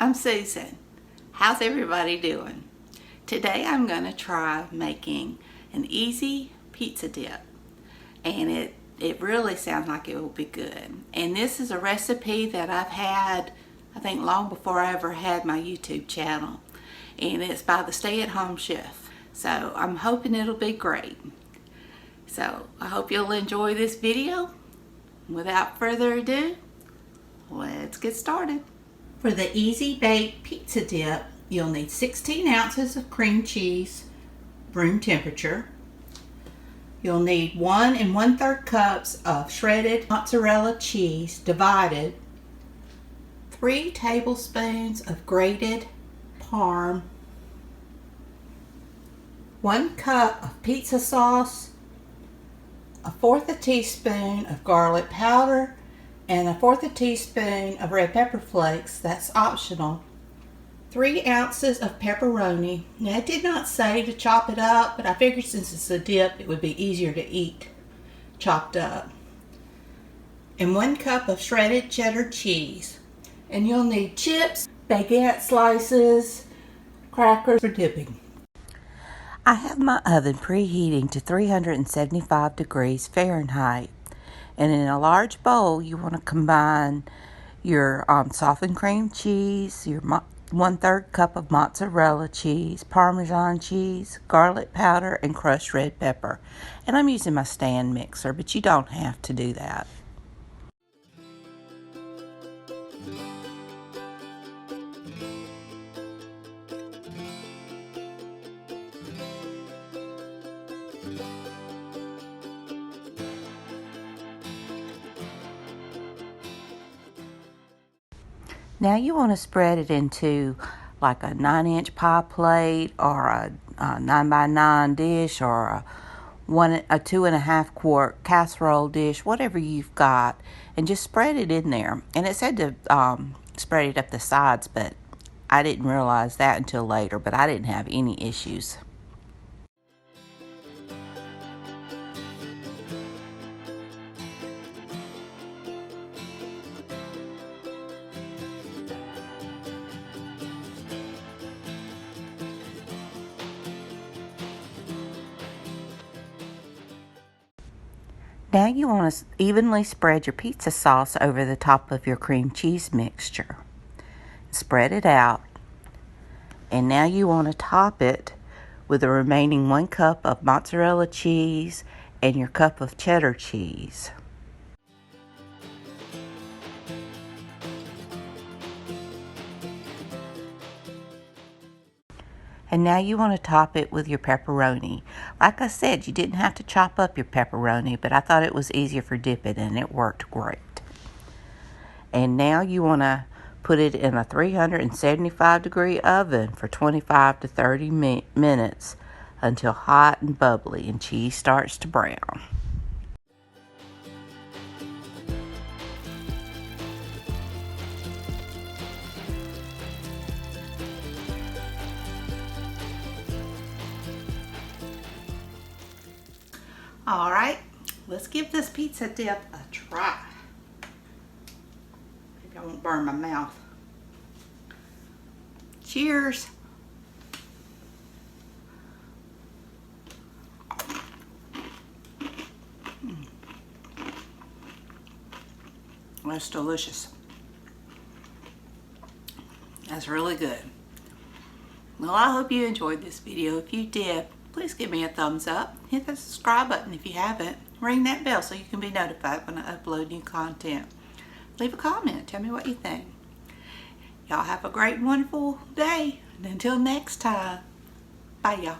I'm Susan. How's everybody doing? Today I'm going to try making an easy pizza dip, and it really sounds like it will be good. And this is a recipe that I've had, I think, long before I ever had my YouTube channel, and it's by the stay-at-home chef. So I'm hoping it'll be great. So I hope you'll enjoy this video. Without further ado, let's get started. For the easy bake pizza dip, you'll need 16 ounces of cream cheese, room temperature. You'll need 1 1/3 cups of shredded mozzarella cheese divided, 3 tablespoons of grated parm, 1 cup of pizza sauce, 1/4 teaspoon of garlic powder, and 1/4 teaspoon of red pepper flakes. That's optional. 3 ounces of pepperoni. Now, it did not say to chop it up, but I figured since it's a dip, it would be easier to eat chopped up. And 1 cup of shredded cheddar cheese. And you'll need chips, baguette slices, crackers for dipping. I have my oven preheating to 375 degrees Fahrenheit. And in a large bowl, you want to combine your softened cream cheese, your 1/3 cup of mozzarella cheese, parmesan cheese, garlic powder, and crushed red pepper. And I'm using my stand mixer, but you don't have to do that. Now you want to spread it into like a 9-inch pie plate or a 9x9 dish or a 2.5 quart casserole dish, whatever you've got, and just spread it in there. And it said to spread it up the sides, but I didn't realize that until later, but I didn't have any issues. Now you want to evenly spread your pizza sauce over the top of your cream cheese mixture. Spread it out. And now you want to top it with the remaining 1 cup of mozzarella cheese and your cup of cheddar cheese. And now you want to top it with your pepperoni. Like I said, you didn't have to chop up your pepperoni, but I thought it was easier for dipping, and it worked great. And now you want to put it in a 375 degree oven for 25 to 30 minutes until hot and bubbly and cheese starts to brown. All right, let's give this pizza dip a try. Maybe I won't burn my mouth. Cheers. That's delicious. That's really good. Well, I hope you enjoyed this video. If you did, please give me a thumbs up. Hit the subscribe button if you haven't. Ring that bell so you can be notified when I upload new content. Leave a comment. Tell me what you think. Y'all have a great and wonderful day. And until next time, bye y'all.